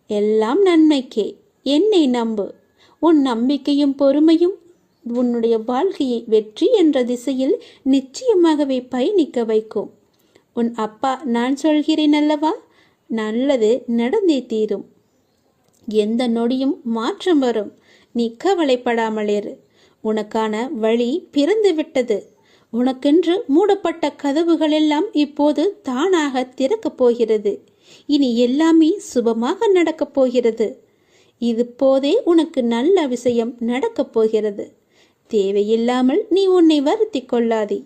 எல்லாம் நன்மைக்கே. என்னை நம்பு. உன் நம்பிக்கையும் பொறுமையும் உன்னுடைய வாழ்க்கையை வெற்றி என்ற திசையில் நிச்சயமாகவே பயணிக்க வைக்கும். உன் அப்பா நான் சொல்கிறேன் அல்லவா, நல்லது நடந்தே தீரும். எந்த நொடியும் மாற்றம் வரும். நீ கவலைப்படாமல் இரு. உனக்கான வழி பிறந்து விட்டது. உனக்கென்று மூடப்பட்ட கதவுகள் எல்லாம் இப்போது தானாக திறக்கப் போகிறது. இனி எல்லாமே சுபமாக நடக்கப் போகிறது. இது போதே உனக்கு நல்ல விஷயம் நடக்கப் போகிறது. தேவையில்லாமல் நீ உன்னை வருத்தி கொள்ளாதே.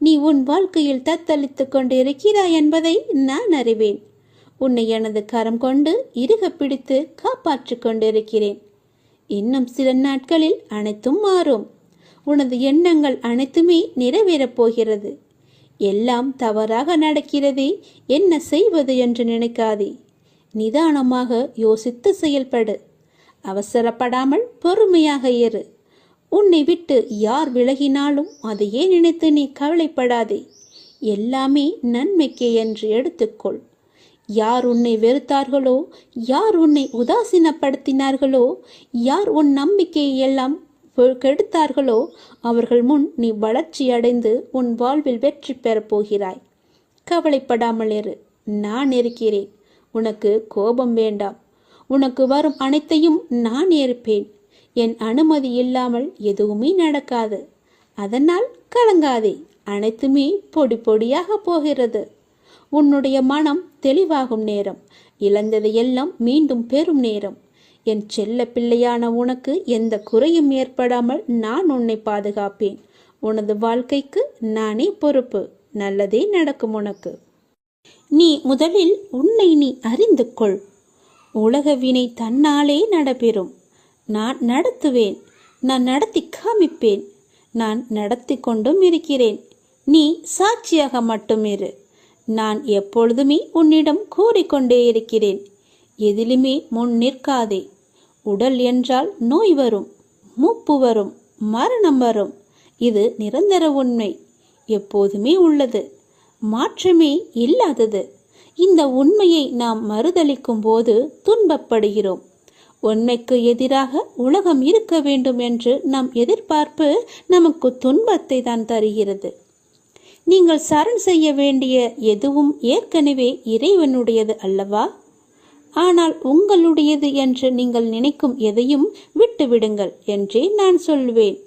நீ உன் வாழ்க்கையில் தத்தளித்து கொண்டு இருக்கிறாய் என்பதை நான் அறிவேன். உன்னை எனது கரம் கொண்டு இறுக பிடித்து காப்பாற்றிக் கொண்டிருக்கிறேன். இன்னும் சில நாட்களில் அனைத்தும் மாறும். உனது எண்ணங்கள் அனைத்துமே நிறைவேறப் போகிறது. எல்லாம் தவறாக நடக்கிறதே, என்ன செய்வது என்று நினைக்காதே. நிதானமாக யோசித்து செயல்படு. அவசரப்படாமல் பொறுமையாக இரு. உன்னை விட்டு யார் விலகினாலும் அதையே நினைத்து நீ கவலைப்படாதே. எல்லாமே நன்மைக்கே என்று எடுத்துக்கொள். யார் உன்னை வெறுத்தார்களோ, யார் உன்னை உதாசீனப்படுத்தினார்களோ, யார் உன் நம்பிக்கையை எல்லாம் கெடுத்தார்களோ, அவர்கள் முன் நீ வளர்ச்சி அடைந்து உன் வாழ்வில் வெற்றி பெறப் போகிறாய். கவலைப்படாமல் இரு. நான் இருக்கிறேன். உனக்கு கோபம் வேண்டாம். உனக்கு வரும் அனைத்தையும் நான் ஏற்பேன். என் அனுமதி இல்லாமல் எதுவுமே நடக்காது. அதனால் கலங்காதே. அனைத்துமே பொடி பொடியாக போகிறது. உன்னுடைய மனம் தெளிவாகும் நேரம். இழந்ததையெல்லாம் மீண்டும் பெறும் நேரம். என் செல்ல பிள்ளையான உனக்கு எந்த குறையும் ஏற்படாமல் நான் உன்னை பாதுகாப்பேன். உனது வாழ்க்கைக்கு நானே பொறுப்பு. நல்லதே நடக்கும் உனக்கு. நீ முதலில் உன்னை நீ அறிந்து கொள். உலக வினை தன்னாலே நடைபெறும். நான் நடத்துவேன். நான் நடத்தி காமிப்பேன். நான் நடத்தி கொண்டும் இருக்கிறேன். நீ சாட்சியாக மட்டும் இரு. நான் எப்பொழுதுமே உன்னிடம் கூறிக்கொண்டே இருக்கிறேன். எதிலுமே முன் நிற்காதே. உடல் என்றால் நோய் வரும், மூப்பு வரும், மரணம் வரும். இது நிரந்தர உண்மை. எப்போதுமே உள்ளது. மாற்றமே இல்லாதது. இந்த உண்மையை நாம் மறுதலிக்கும் போது துன்பப்படுகிறோம். உண்மைக்கு எதிராக உலகம் இருக்க வேண்டும் என்று நம் எதிர்பார்ப்பு நமக்கு துன்பத்தை தான் தருகிறது. நீங்கள் சரண் செய்ய வேண்டிய எதுவும் ஏற்கனவே இறைவனுடையது அல்லவா? ஆனால் உங்களுடையது என்று நீங்கள் நினைக்கும் எதையும் விட்டுவிடுங்கள் என்றே நான் சொல்வேன்.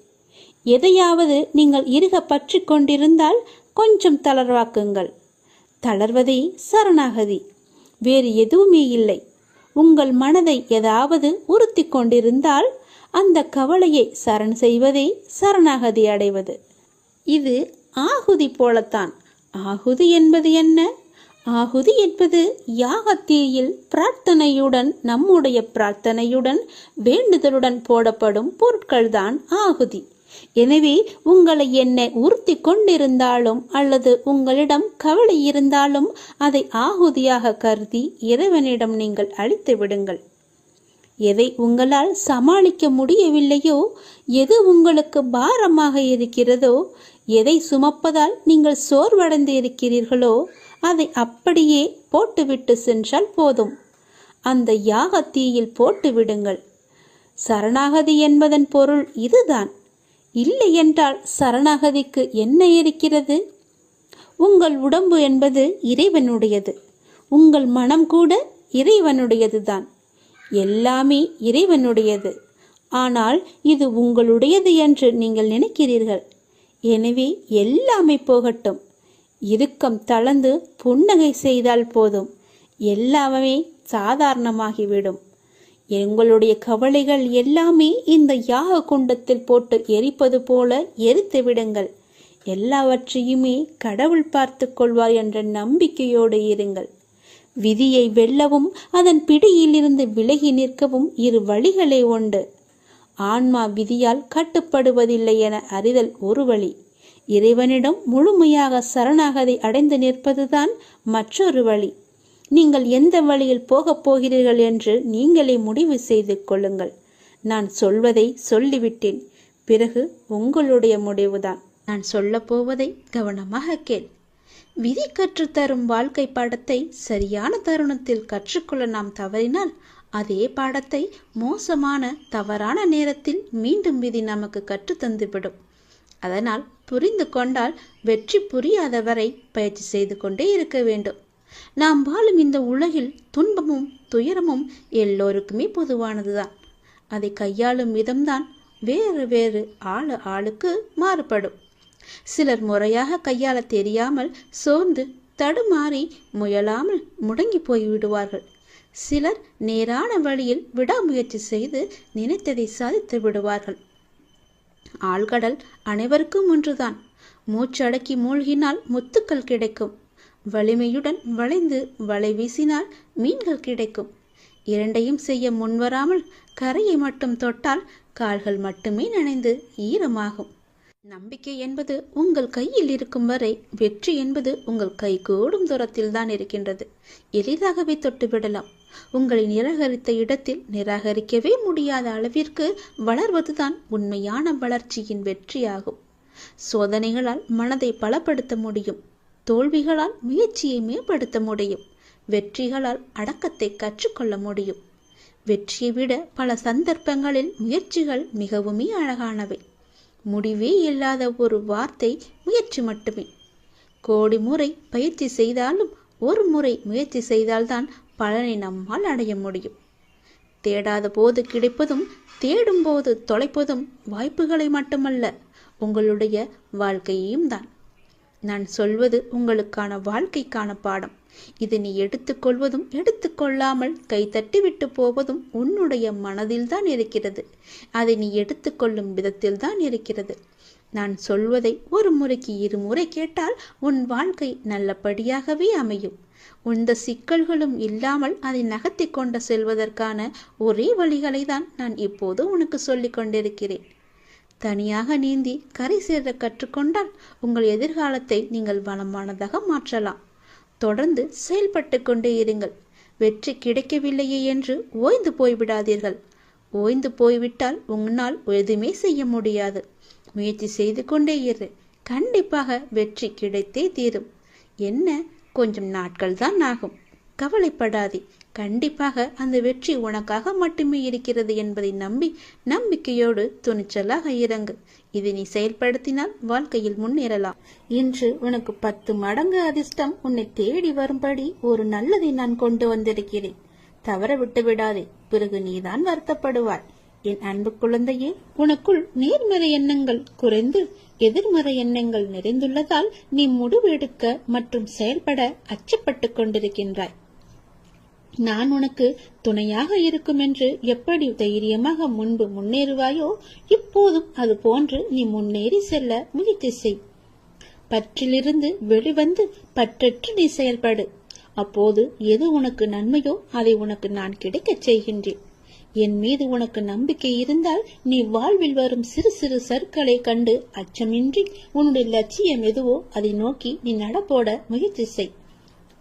எதையாவது நீங்கள் இறுக பற்றி கொண்டிருந்தால் கொஞ்சம் தளர்வாக்குங்கள். தளர்வதே சரணாகதி. வேறு எதுவுமே இல்லை. உங்கள் மனதை ஏதாவது உறுத்தி கொண்டிருந்தால் அந்த கவலையை சரண் செய்வதே சரணாகதி அடைவது. இது ஆகுதி போலத்தான். ஆகுதி என்பது என்ன? ஆகுதி என்பது யாகத்தீயில் பிரார்த்தனையுடன், நம்முடைய பிரார்த்தனையுடன், வேண்டுதலுடன் போடப்படும் பொருட்கள்தான் ஆகுதி. எனவே உங்களை என்னை உறுத்தி கொண்டிருந்தாலும் அல்லது உங்களிடம் கவலை இருந்தாலும் அதை ஆகுதியாக கருதி இறைவனிடம் நீங்கள் அளித்து விடுங்கள். எதை உங்களால் சமாளிக்க முடியவில்லையோ, எது உங்களுக்கு பாரமாக இருக்கிறதோ, எதை சுமப்பதால் நீங்கள் சோர்வடைந்து இருக்கிறீர்களோ அதை அப்படியே போட்டுவிட்டு சென்றால் போதும். அந்த யாகத்தீயில் போட்டு விடுங்கள். சரணாகதி என்பதன் பொருள் இதுதான். இல்லை என்றால் சரணாகதிக்கு என்ன இருக்கிறது? உங்கள் உடம்பு என்பது இறைவனுடையது. உங்கள் மனம் கூட இறைவனுடையதுதான். எல்லாமே இறைவனுடையது. ஆனால் இது உங்களுடையது என்று நீங்கள் நினைக்கிறீர்கள். எனவே எல்லாமே போகட்டும். இறுக்கம் தளர்ந்து புன்னகை செய்தால் போதும். எல்லாமே சாதாரணமாகிவிடும். எங்களுடைய கவலைகள் எல்லாமே இந்த யாக குண்டத்தில் போட்டு எரிப்பது போல எரித்து விடுங்கள். எல்லாவற்றையுமே கடவுள் பார்த்து கொள்வார் என்ற நம்பிக்கையோடு இருங்கள். விதியை வெல்லவும் அதன் பிடியிலிருந்து விலகி நிற்கவும் இரு வழிகளே உண்டு. ஆன்மா விதியால் கட்டுப்படுவதில்லை என அறிதல் ஒரு வழி. இறைவனிடம் முழுமையாக சரணாகதி அடைந்து நிற்பதுதான் மற்றொரு வழி. நீங்கள் எந்த வழியில் போகப் போகிறீர்கள் என்று நீங்களே முடிவு செய்து கொள்ளுங்கள். நான் சொல்வதை சொல்லிவிட்டேன். பிறகு உங்களுடைய முடிவுதான். நான் சொல்ல போவதை கவனமாக கேள். விதி கற்றுத்தரும் வாழ்க்கை பாடத்தை சரியான தருணத்தில் கற்றுக்கொள்ள நாம் தவறினால் அதே பாடத்தை மோசமான தவறான நேரத்தில் மீண்டும் விதி நமக்கு கற்றுத்தந்துவிடும். அதனால் புரிந்து கொண்டால் வெற்றி, புரியாதவரை பயிற்சி செய்து கொண்டே இருக்க வேண்டும். நாம் வாழும் இந்த உலகில் துன்பமும் துயரமும் எல்லோருக்குமே பொதுவானதுதான். அதை கையாளும் விதம்தான் வேறு வேறு ஆளுக்கு மாறுபடும். சிலர் முறையாக கையாள தெரியாமல் சோர்ந்து தடுமாறி முயலாமல் முடங்கி போய்விடுவார்கள். சிலர் நேரான வழியில் விடாமுயற்சி செய்து நினைத்ததை சாதித்து விடுவார்கள். ஆழ்கடல் அனைவருக்கும் ஒன்றுதான். மூச்சடக்கி மூழ்கினால் முத்துக்கள் கிடைக்கும். வலிமையுடன் வளைந்து வலை வீசினால் மீன்கள் கிடைக்கும். இரண்டையும் செய்ய முன்வராமல் கரையை மட்டும் தொட்டால் கால்கள் மட்டுமே நனைந்து ஈரமாகும். நம்பிக்கை என்பது உங்கள் கையில் இருக்கும் வரை வெற்றி என்பது உங்கள் கை கூடும் தூரத்தில் தான் இருக்கின்றது. எளிதாகவே தொட்டுவிடலாம். உங்களை நிராகரித்த இடத்தில் நிராகரிக்கவே முடியாத அளவிற்கு வளர்வதுதான் உண்மையான வளர்ச்சியின் வெற்றியாகும். சோதனைகளால் மனதை பலப்படுத்த முடியும். தோல்விகளால் முயற்சியை மேம்படுத்த முடியும். வெற்றிகளால் அடக்கத்தை கற்றுக்கொள்ள முடியும். வெற்றியை விட பல சந்தர்ப்பங்களில் முயற்சிகள் மிகவுமே அழகானவை. முடிவே இல்லாத ஒரு வார்த்தை முயற்சி மட்டுமே. கோடி முறை பயிற்சி செய்தாலும் ஒரு முறை முயற்சி செய்தால்தான் பலனை நம்மால் அடைய முடியும். தேடாத போது கிடைப்பதும் தேடும் போது தொலைப்பதும் வாய்ப்புகளை மட்டுமல்ல, உங்களுடைய வாழ்க்கையையும் தான். நான் சொல்வது உங்களுக்கான வாழ்க்கைக்கான பாடம். இது நீ எடுத்துக்கொள்வதும் எடுத்துக்கொள்ளாமல் கைத்தட்டி விட்டு போவதும் உன்னுடைய மனதில்தான் இருக்கிறது. அதை நீ எடுத்துக்கொள்ளும் விதத்தில் தான் இருக்கிறது. நான் சொல்வதை ஒரு முறைக்கு இருமுறை கேட்டால் உன் வாழ்க்கை நல்லபடியாகவே அமையும். எந்த சிக்கல்களும் இல்லாமல் அதை நகர்த்தி கொண்டு செல்வதற்கான ஒரே வழிகளை தான் நான் இப்போது உனக்கு சொல்லிக் கொண்டிருக்கிறேன். தனியாக நீந்தி கரை சேர கற்றுக்கொண்டால் உங்கள் எதிர்காலத்தை நீங்கள் வளமானதாக மாற்றலாம். தொடர்ந்து செயல்பட்டு கொண்டே இருங்கள். வெற்றி கிடைக்கவில்லையே என்று ஓய்ந்து போய்விடாதீர்கள். ஓய்ந்து போய்விட்டால் உன்னால் எதுவுமே செய்ய முடியாது. முயற்சி செய்து கொண்டே இரு. கண்டிப்பாக வெற்றி கிடைத்தே தீரும். என்ன, கொஞ்சம் நாட்கள் தான் ஆகும். கவலைப்படாதே. கண்டிப்பாக அந்த வெற்றி உனக்காக மட்டுமே இருக்கிறது என்பதை நம்பி நம்பிக்கையோடு துணிச்சலாக இறங்கு. இதை நீ செயல்படுத்தினால் வாழ்க்கையில் முன்னேறலாம். இன்று உனக்கு 10 மடங்கு அதிர்ஷ்டம் உன்னை தேடி வரும்படி ஒரு நல்லதை நான் கொண்டு வந்திருக்கிறேன். தவற விட்டு விடாதே. பிறகு நீதான் வருத்தப்படுவாய். என் அன்பு குழந்தையே, உனக்குள் நேர்மறை எண்ணங்கள் குறைந்து எதிர்மறை எண்ணங்கள் நிறைந்துள்ளதால் நீ முடிவு எடுக்க மற்றும் செயல்பட அச்சப்பட்டு கொண்டிருக்கின்றாய். நான் உனக்கு துணையாக இருக்கும் என்று எப்படி தைரியமாக முன்பு முன்னேறுவாயோ இப்போதும் அது போன்று நீ முன்னேறி செல்ல முயற்சி செய். பற்றிலிருந்து வெளிவந்து பற்றற்று நீ செயல்படு. அப்போது எது உனக்கு நன்மையோ அதை உனக்கு நான் கிடைக்கச் செய்கின்றேன். என் மீது உனக்கு நம்பிக்கை இருந்தால் நீ வாழ்வில் வரும் சிறு சிறு சறுக்களை கண்டு அச்சமின்றி உன்னுடைய லட்சியம் எதுவோ அதை நோக்கி நீ நடப்போட முயற்சி செய்.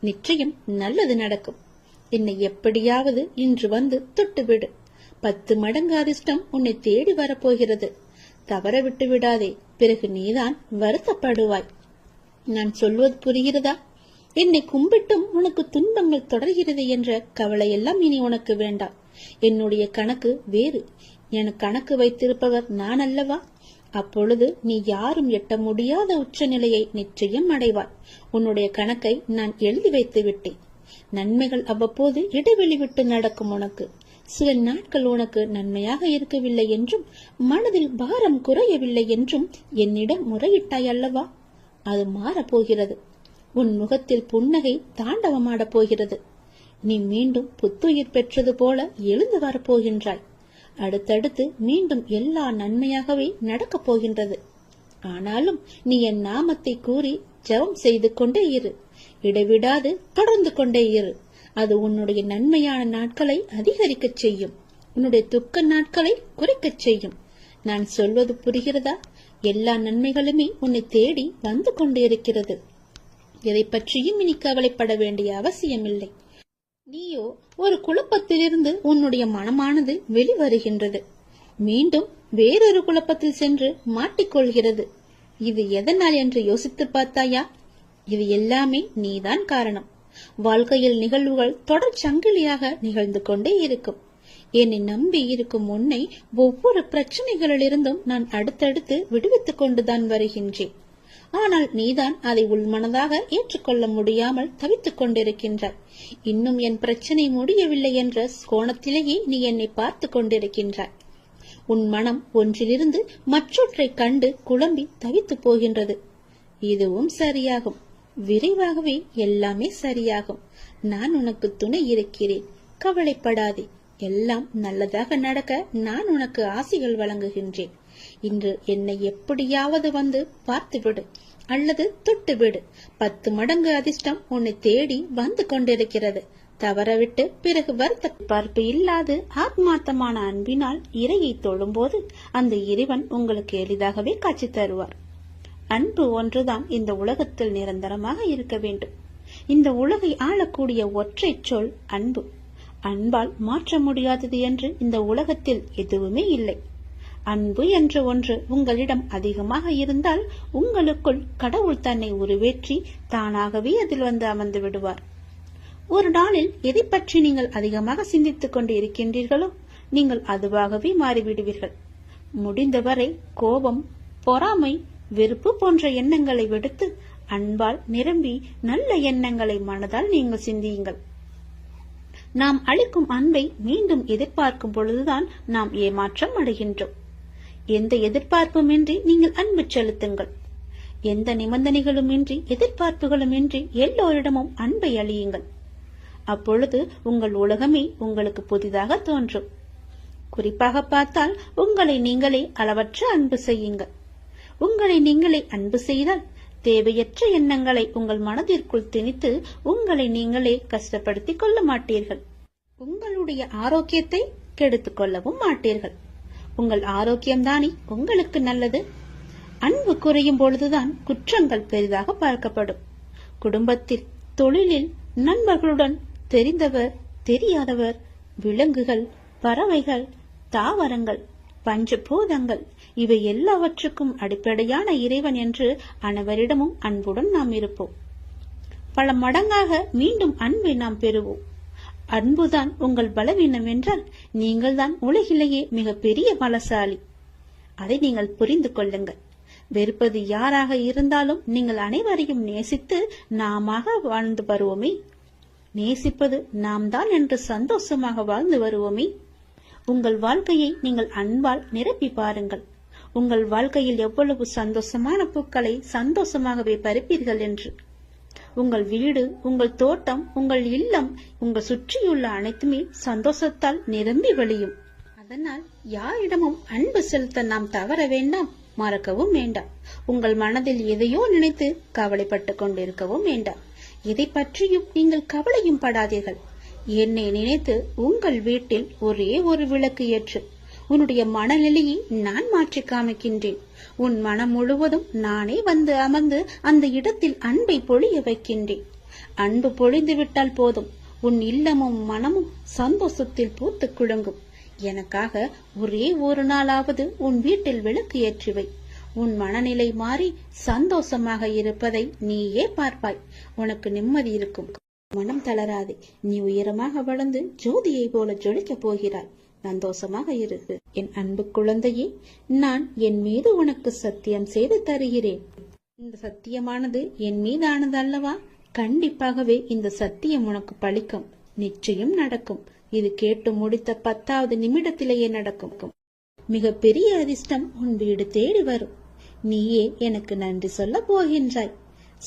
நிச்சயம் நல்லது நடக்கும். என்னை எப்படியாவது இன்று வந்து தொட்டுவிடு. 10 மடங்கு அதிர்ஷ்டம் உன்னை தேடி வரப்போகிறது. தவற விட்டு விடாதே. பிறகு நீதான் வருத்தப்படுவாய். நான் சொல்வது புரிகிறதா? என்னை கும்பிட்டும் உனக்கு துன்பங்கள் தொடர்கிறது என்ற கவலையெல்லாம் இனி உனக்கு வேண்டாம். என்னுடைய கணக்கு வேறு. என் கணக்கு வைத்திருப்பவர் நான் அல்லவா? அப்பொழுது நீ யாரும் எட்ட முடியாத உச்ச நிலையை நிச்சயம் அடைவாய். உன்னுடைய கணக்கை நான் எழுதி வைத்து விட்டேன். நன்மைகள் அவ்வப்போது இடைவெளி விட்டு நடக்கும். உனக்கு சில நாட்கள் உனக்கு நன்மையாக இருக்கவில்லை என்றும் மனதில் பாரம் குறையவில்லை என்றும் என்னிடம் முறையிட்டாய் அல்லவா? அது மாறப்போகிறது. உன் முகத்தில் புன்னகை தாண்டவமாடப் போகிறது. நீ மீண்டும் புத்துயிர் பெற்றது போல எழுந்து வரப்போகின்றாய். அடுத்தடுத்து மீண்டும் எல்லா நன்மையாகவே நடக்கப் போகின்றது. ஆனாலும் நீ என் நாமத்தை கூறி ஜெபம் செய்து கொண்டே இரு. இடைவிடாது தொடர்ந்து கொண்டே இரு. அது உன்னுடைய நன்மையான நாட்களை அதிகரிக்கச் செய்யும். உன்னுடைய துக்க நாட்களை குறைக்கச் செய்யும். நான் சொல்வது புரிகிறதா? எல்லா நன்மைகளுமே உன்னை தேடி வந்து கொண்டே இருக்கிறது. எதை பற்றியும் இனி கவலைப்பட வேண்டிய அவசியமில்லை. நீயோ ஒரு குழப்பத்திலிருந்து உன்னுடைய மனமானது வெளிவருகின்றது. மீண்டும் வேறொரு குழப்பத்தில் சென்று மாட்டிக்கொள்கிறது. இது எதனால் என்று யோசித்து பார்த்தாயா? இது எல்லாமே நீதான் காரணம். வாழ்க்கையில் நிகழ்வுகள் தொடர் சங்கிலியாக நிகழ்ந்து கொண்டே இருக்கும். என்னை நம்பி இருக்கும் உன்னை ஒவ்வொரு பிரச்சனைகளிலிருந்தும் நான் அடுத்தடுத்து விடுவித்துக் கொண்டுதான் வருகின்றேன். ஆனால் நீதான் அதை உள்மனதாக ஏற்றுக்கொள்ள முடியாமல் தவித்துக் கொண்டிருக்கின்றாய். இன்னும் என் பிரச்சனை முடியவில்லை என்ற கோணத்திலேயே நீ என்னை பார்த்து கொண்டிருக்கின்றாய். உன் மனம் ஒன்றிலிருந்து மற்றொன்றை கண்டு குழம்பி தவித்து போகின்றது. இதுவும் சரியாகும். விரைவாகவே எல்லாமே சரியாகும். நான் உனக்கு துணை இருக்கிறேன். கவலைப்படாதே. எல்லாம் நல்லதாக நடக்க நான் உனக்கு ஆசிகள் வழங்குகின்றேன். இன்று என்னை எப்படியாவது வந்து பார்த்துவிடு அல்லது தொட்டுவிடு. 10 மடங்கு அதிர்ஷ்டம் உன்னை தேடி வந்து கொண்டிருக்கிறது. தவறவிட்டு பிறகு வருத்த பார்ப்பு இல்லாது ஆத்மார்த்தமான அன்பினால் இறையை தொழும்போது அந்த இறைவன் உங்களுக்கு எளிதாகவே காட்சி தருவார். அன்பு ஒன்றுதான் இந்த உலகத்தில் நிரந்தரமாக இருக்க வேண்டும். இந்த உலகை ஆளக்கூடிய ஒற்றை சொல் அன்பு. அன்பால் மாற்ற முடியாதது என்று இந்த உலகத்தில் எதுவுமே இல்லை. அன்பு என்ற ஒன்று உங்களிடம் அதிகமாக இருந்தால் உங்களுக்குள் கடவுள் தன்னை உருவேற்றி தானாகவே அதில் வந்து அமர்ந்து விடுவார். ஒரு நாளில் எதை பற்றி நீங்கள் அதிகமாக சிந்தித்துக் கொண்டு இருக்கின்றீர்களோ நீங்கள் அதுவாகவே மாறிவிடுவீர்கள். முடிந்தவரை கோபம், பொறாமை, வெறுப்பு போன்ற எண்ணங்களை விடுத்து அன்பால் நிரம்பி நல்ல எண்ணங்களை மனதால் நீங்கள் சிந்தியுங்கள். நாம் அளிக்கும் அன்பை மீண்டும் எதிர்பார்க்கும் பொழுதுதான் நாம் ஏமாற்றம் அடைகின்றோம். எந்த எதிர்பார்ப்புமின்றி நீங்கள் அன்பு செலுத்துங்கள். எந்த நிபந்தனைகளுமின்றி எதிர்பார்ப்புகளுமின்றி எல்லோரிடமும் அன்பை அளியுங்கள். அப்பொழுது உங்கள் உலகமே உங்களுக்கு புதிதாக தோன்றும். குறிப்பாக பார்த்தால் உங்களை நீங்களே அளவற்ற அன்பு செய்யுங்கள். உங்களை நீங்களே அன்பு செய்தால் தேவையற்ற எண்ணங்களை உங்கள் மனதிற்குள் திணித்து உங்களை நீங்களே கஷ்டப்படுத்திக் கொள்ள மாட்டீர்கள். உங்களுடைய ஆரோக்கியத்தை கெடுத்துக் கொள்ளவும் மாட்டீர்கள். உங்கள் ஆரோக்கியம்தானே உங்களுக்கு நல்லது. அன்பு குறையும் பொழுதுதான் குற்றங்கள் பெரிதாக பார்க்கப்படும். குடும்பத்தில், தொழிலில், நண்பர்களுடன், தெரிந்தவர், தெரியாதவர், விலங்குகள், பறவைகள், தாவரங்கள், பஞ்சபூதங்கள் இவை எல்லாவற்றுக்கும் அடிப்படையான இறைவன் என்று அனைவரிடமும் அன்புடன் நாம் இருப்போம். பல மடங்காக மீண்டும் அன்பை நாம் பெறுவோம். அன்புதான் உங்கள் பலவீனம் என்றால் நீங்கள் தான் உலகிலேயே மிக பெரிய பலசாலி. அதை நீங்கள் புரிந்து கொள்ளுங்கள். வெறுப்பது யாராக இருந்தாலும் நீங்கள் அனைவரையும் நேசித்து நாம வாழ்ந்து வருவோமே. நேசிப்பது நாம் தான் என்று சந்தோஷமாக வாழ்ந்து வருவோமே. உங்கள் வாழ்க்கையை நீங்கள் அன்பால் நிரப்பி பாருங்கள். உங்கள் வாழ்க்கையில் எவ்வளவு சந்தோஷமான பூக்களை சந்தோஷமாகவே பறிப்பீர்கள் என்று. உங்கள் வீடு, உங்கள் தோட்டம், உங்கள் இல்லம், உங்கள் சுற்றியுள்ள அனைத்துமே சந்தோஷத்தால் நிரம்பி வழியும். அதனால் யாரிடமும் அன்பு செலுத்த நாம் தவற வேண்டாம், மறக்கவும் வேண்டாம். உங்கள் மனதில் எதையோ நினைத்து கவலைப்பட்டு கொண்டிருக்கவும் வேண்டாம். எதை பற்றியும் நீங்கள் கவலையும் படாதீர்கள். என்னை நினைத்து உங்கள் வீட்டில் ஒரே ஒரு விளக்கு ஏற்று. உன்னுடைய மனநிலையை நான் மாற்றி காமிக்கின்றேன். உன் மனம் முழுவதும் நானே வந்து அமர்ந்து அந்த இடத்தில் அன்பை பொழிய வைக்கின்றேன். அன்பு பொழிந்து விட்டால் போதும், உன் இல்லமும் மனமும் சந்தோஷத்தில் பூத்து குலுங்கும். எனக்காக ஒரே ஒரு நாளாவது உன் வீட்டில் விளக்கு ஏற்றுவை. உன் மனநிலை மாறி சந்தோஷமாக இருப்பதை நீயே பார்ப்பாய். உனக்கு நிம்மதி இருக்கும். மனம் தளராதே. நீ உயரமாக வளர்ந்து ஜோதியை போல ஜொலிக்கப் போகிறாய். சந்தோஷமாக இருக்கு. என் அன்பு குழந்தையே, நான் என் மீது உனக்கு சத்தியம் செய்து தருகிறேன். இந்த சத்தியமானது என் மீதானது அல்லவா? கண்டிப்பாகவே இந்த சத்தியம் உனக்கு பலிக்கும். நிச்சயம் நடக்கும். இது கேட்டு முடித்த 10வது நிமிடத்திலேயே நடக்கும். மிக பெரிய அதிர்ஷ்டம் உன் வீடு தேடி வரும். நீயே எனக்கு நன்றி சொல்ல போகின்றாய்.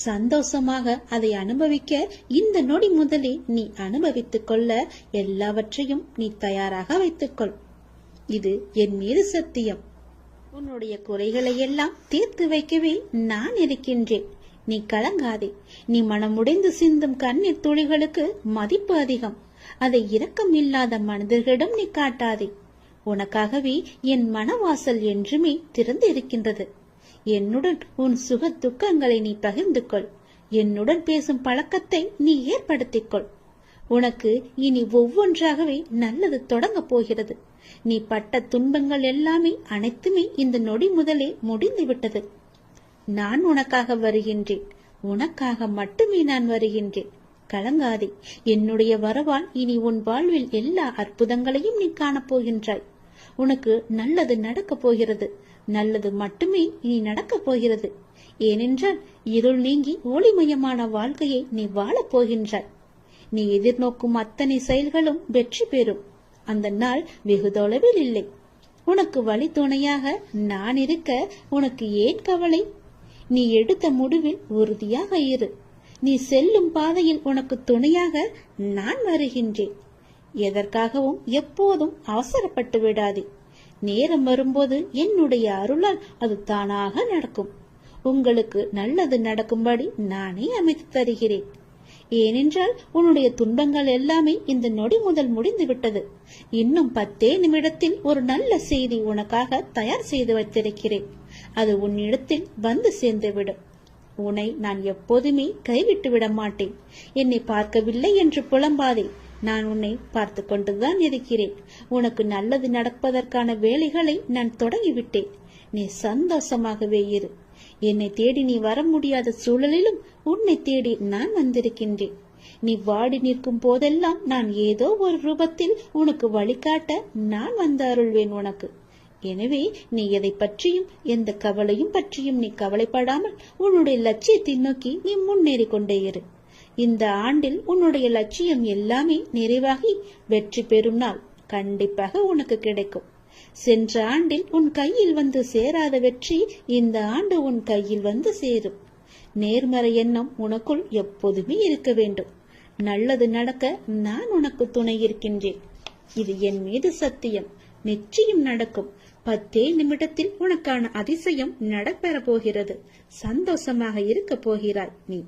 சந்தோஷமாக அதை அனுபவிக்க இந்த நொடி முதலே நீ அனுபவித்துக் கொள்ள எல்லாவற்றையும் நீ தயாராக வைத்துக்கொள். இது என் மீது சத்தியம். உன்னுடைய குறைகளை எல்லாம் தீர்த்து வைக்கவே நான் இருக்கின்றேன். நீ கலங்காதே. நீ மனமுடைந்து சிந்தும் கண்ணீர் துளிகளுக்கு மதிப்பு அதிகம். அதை இரக்கம் இல்லாத மனிதர்களிடம் நீ காட்டாதே. உனக்காகவே என் மனவாசல் என்றுமே திறந்து இருக்கின்றது. என்னுடன் உன் சுக துக்கங்களை நீ பகிர்ந்து கொள். என்னுடன் பேசும் பழக்கத்தை நீ ஏற்படுத்திக் கொள். உனக்கு இனி ஒவ்வொன்றாகவே நல்லது தொடங்க போகிறது. நீ பட்ட துன்பங்கள் எல்லாமே அனைத்துமே இந்த நொடி முதலே முடிந்து விட்டது. நான் உனக்காக வருகின்றேன். உனக்காக மட்டுமே நான் வருகின்றேன். கலங்காதே. என்னுடைய வரவால் இனி உன் வாழ்வில் எல்லா அற்புதங்களையும் நீ காணப்போகின்றாய். உனக்கு நல்லது நடக்கப் போகிறது. நல்லது மட்டுமே இனி நடக்கப் போகிறது. ஏனென்றால் இருள் நீங்கி ஒளிமயமான வாழ்க்கையை நீ வாழப் போகின்றாய். நீ எதிர்நோக்கும் அத்தனை செயல்களும் வெற்றி பெறும். அந்த நாள் வெகு தொலைவில் இல்லை. உனக்கு வழி துணையாக நான் இருக்க உனக்கு ஏன் கவலை? நீ எடுத்த முடிவில் உறுதியாக இரு. நீ செல்லும் பாதையில் உனக்கு துணையாக நான் வருகின்றேன். எதற்காகவும் எப்போதும் அவசரப்பட்டு விடாதே. நேரம் வரும்போது என்னுடைய அருளால் அது தானாக நடக்கும். உங்களுக்கு நல்லது நடக்கும்படி நானே அமைத்து தருகிறேன். ஏனென்றால் உன்னுடைய துன்பங்கள் எல்லாமே இந்த நொடி முதல் முடிந்து விட்டது. இன்னும் 10 நிமிடத்தில் ஒரு நல்ல செய்தி உனக்காக தயார் செய்து வைத்திருக்கிறேன். அது உன்னிடத்தில் வந்து சேர்ந்துவிடும். உன்னை நான் எப்போதுமே கைவிட்டு விட மாட்டேன். என்னை பார்க்கவில்லை என்று புலம்பாதே. நான் உன்னை பார்த்து கொண்டுதான் இருக்கிறேன். உனக்கு நல்லது நடப்பதற்கான வேலைகளை நான் தொடங்கிவிட்டேன். நீ சந்தோஷமாகவே இரு. என்னை தேடி நீ வர முடியாத சூழலிலும் உன்னை தேடி நான் வந்திருக்கின்றேன். நீ வாடி நிற்கும் போதெல்லாம் நான் ஏதோ ஒரு ரூபத்தில் உனக்கு வழிகாட்ட நான் வந்து அருள்வேன் உனக்கு. எனவே நீ எதை பற்றியும் எந்த கவலையும் பற்றியும் நீ கவலைப்படாமல் உன்னுடைய லட்சியத்தை நோக்கி நீ முன்னேறி கொண்டே இரு. இந்த ஆண்டில் உன்னுடைய லட்சியம் எல்லாமே நிறைவாகி வெற்றி பெறும் நாள் கண்டிப்பாக உனக்கு கிடைக்கும். சென்ற ஆண்டில் உன் கையில் வந்து சேராத வெற்றி இந்த ஆண்டு உன் கையில் வந்து சேரும். நேர்மறை எண்ணம் உனக்குள் எப்போதுமே இருக்க வேண்டும். நல்லது நடக்க நான் உனக்கு துணை இருக்கின்றேன். இது என் மீது சத்தியம். நிச்சயம் நடக்கும். 10 நிமிடத்தில் உனக்கான அதிசயம் நடைபெற போகிறது. சந்தோஷமாக இருக்க போகிறாய் நீ.